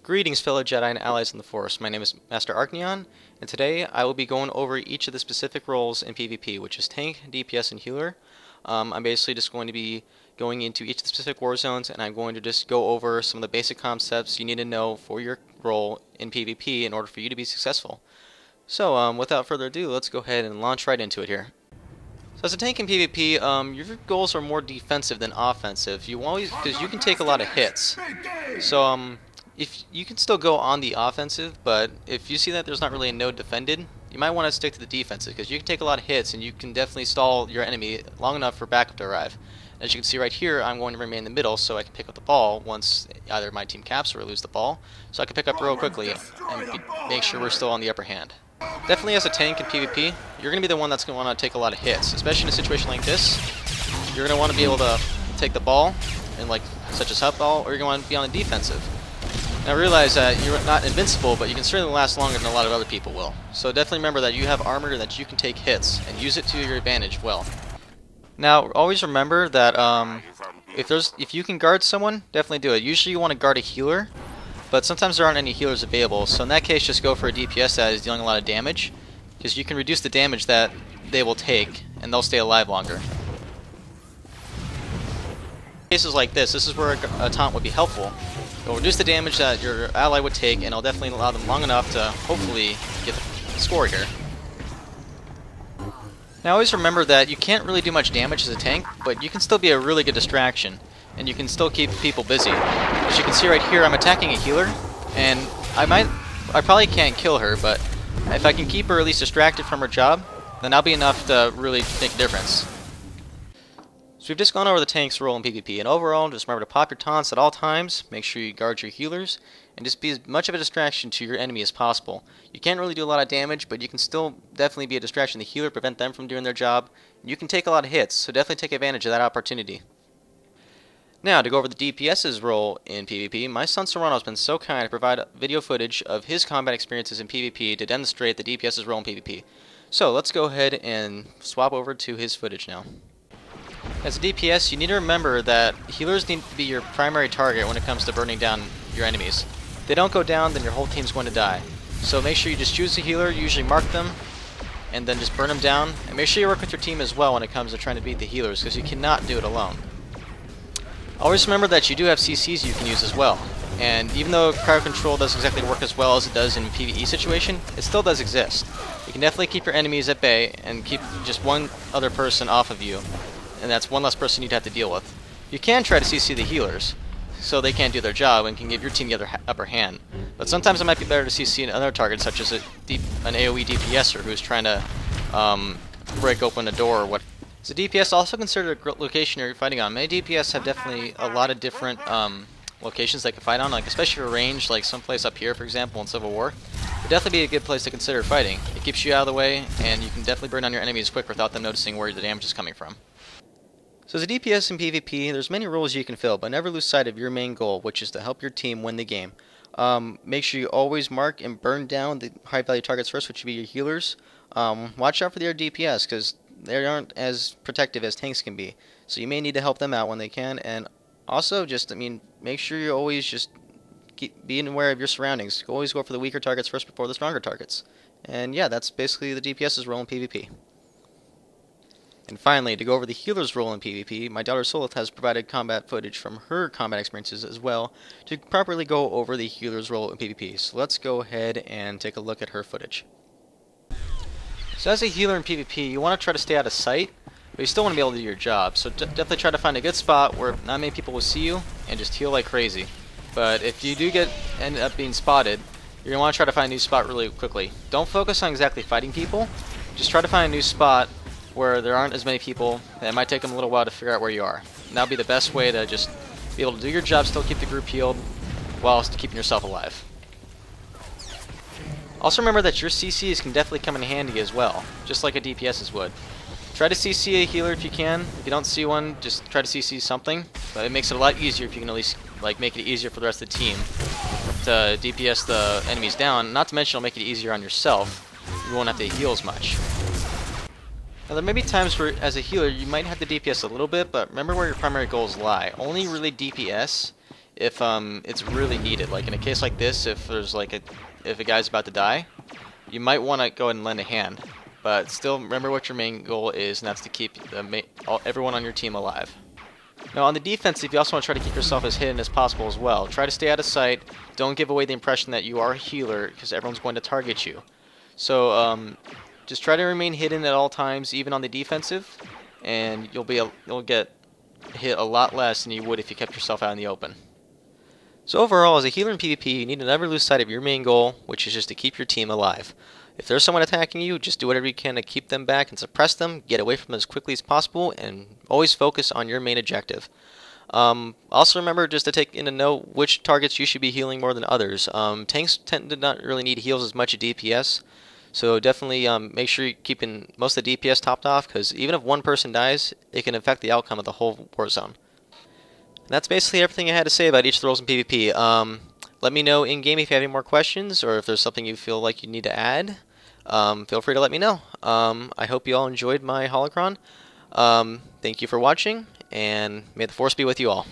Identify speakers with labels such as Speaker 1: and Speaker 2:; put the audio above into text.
Speaker 1: Greetings fellow Jedi and allies in the Force, my name is Master Arkneon, and today I will be going over each of the specific roles in PvP, which is tank, DPS, and healer. I'm basically just going to be going into each of the specific war zones, and I'm going to just go over some of the basic concepts you need to know for your role in PvP in order for you to be successful. So without further ado, let's go ahead and launch right into it here. So as a tank in PvP, your goals are more defensive than offensive. Because you can take a lot of hits. So if you can still go on the offensive, but if you see that there's not really a node defended, you might want to stick to the defensive, because you can take a lot of hits and you can definitely stall your enemy long enough for backup to arrive. As you can see right here, I'm going to remain in the middle so I can pick up the ball once either my team caps or lose the ball, so I can pick up real quickly and make sure we're still on the upper hand. Definitely as a tank in PvP, you're going to be the one that's going to want to take a lot of hits, especially in a situation like this. You're going to want to be able to take the ball, and such as hut ball, or you're going to want to be on the defensive. Now realize that you're not invincible, but you can certainly last longer than a lot of other people will. So definitely remember that you have armor and that you can take hits, and use it to your advantage well. Now always remember that if you can guard someone, definitely do it. Usually you want to guard a healer, but sometimes there aren't any healers available, so in that case just go for a DPS that is dealing a lot of damage, because you can reduce the damage that they will take, and they'll stay alive longer. In cases like this is where a taunt would be helpful. It'll reduce the damage that your ally would take, and it'll definitely allow them long enough to hopefully get the score here. Now always remember that you can't really do much damage as a tank, but you can still be a really good distraction, and you can still keep people busy. As you can see right here, I'm attacking a healer, and I probably can't kill her, but if I can keep her at least distracted from her job, then that'll be enough to really make a difference. So we've just gone over the tank's role in PvP, and overall, just remember to pop your taunts at all times, make sure you guard your healers, and just be as much of a distraction to your enemy as possible. You can't really do a lot of damage, but you can still definitely be a distraction to the healer, prevent them from doing their job, and you can take a lot of hits, so definitely take advantage of that opportunity. Now, to go over the DPS's role in PvP, my son Serrano has been so kind to provide video footage of his combat experiences in PvP to demonstrate the DPS's role in PvP. So, let's go ahead and swap over to his footage now. As a DPS, you need to remember that healers need to be your primary target when it comes to burning down your enemies. If they don't go down, then your whole team's going to die. So make sure you just choose a healer, usually mark them, and then just burn them down. And make sure you work with your team as well when it comes to trying to beat the healers, because you cannot do it alone. Always remember that you do have CCs you can use as well. And even though crowd control doesn't exactly work as well as it does in a PvE situation, it still does exist. You can definitely keep your enemies at bay and keep just one other person off of you, and that's one less person you'd have to deal with. You can try to CC the healers, so they can't do their job and can give your team the upper hand. But sometimes it might be better to CC another target, such as an AoE DPSer who's trying to break open a door or what. Is a DPS also considered a location you're fighting on? Many DPS have definitely a lot of different locations they can fight on, especially for range, like someplace up here, for example, in Civil War. It would definitely be a good place to consider fighting. It keeps you out of the way, and you can definitely burn down your enemies quick without them noticing where the damage is coming from. So as a DPS in PvP, there's many roles you can fill, but never lose sight of your main goal, which is to help your team win the game. Make sure you always mark and burn down the high value targets first, which would be your healers. Watch out for their DPS, because they aren't as protective as tanks can be. So you may need to help them out when they can, and also make sure you always just keep being aware of your surroundings. Always go for the weaker targets first before the stronger targets. And yeah, that's basically the DPS's role in PvP. And finally, to go over the healer's role in PvP, my daughter Solith has provided combat footage from her combat experiences as well to properly go over the healer's role in PvP. So let's go ahead and take a look at her footage. So as a healer in PvP, you want to try to stay out of sight, but you still want to be able to do your job. So definitely try to find a good spot where not many people will see you, and just heal like crazy. But if you do end up being spotted, you're going to want to try to find a new spot really quickly. Don't focus on exactly fighting people, just try to find a new spot where there aren't as many people, and it might take them a little while to figure out where you are. And that'll be the best way to just be able to do your job, still keep the group healed, whilst keeping yourself alive. Also remember that your CCs can definitely come in handy as well, just like a DPS's would. Try to CC a healer if you can. If you don't see one, just try to CC something, but it makes it a lot easier if you can at least make it easier for the rest of the team to DPS the enemies down. Not to mention it'll make it easier on yourself. You won't have to heal as much. Now there may be times where, as a healer, you might have to DPS a little bit, but remember where your primary goals lie. Only really DPS if it's really needed. Like in a case like this, if there's like if a guy's about to die, you might want to go ahead and lend a hand. But still, remember what your main goal is, and that's to keep everyone on your team alive. Now on the defensive, you also want to try to keep yourself as hidden as possible as well. Try to stay out of sight. Don't give away the impression that you are a healer, because everyone's going to target you. So just try to remain hidden at all times, even on the defensive, and you'll get hit a lot less than you would if you kept yourself out in the open. So overall, as a healer in PvP, you need to never lose sight of your main goal, which is just to keep your team alive. If there's someone attacking you, just do whatever you can to keep them back and suppress them, get away from them as quickly as possible, and always focus on your main objective. Also remember just to take into note which targets you should be healing more than others. Tanks tend to not really need heals as much as DPS, so definitely make sure you're keeping most of the DPS topped off, because even if one person dies, it can affect the outcome of the whole warzone. And that's basically everything I had to say about each of the roles in PvP. Let me know in-game if you have any more questions, or if there's something you feel like you need to add. Feel free to let me know. I hope you all enjoyed my holocron. Thank you for watching, and may the force be with you all.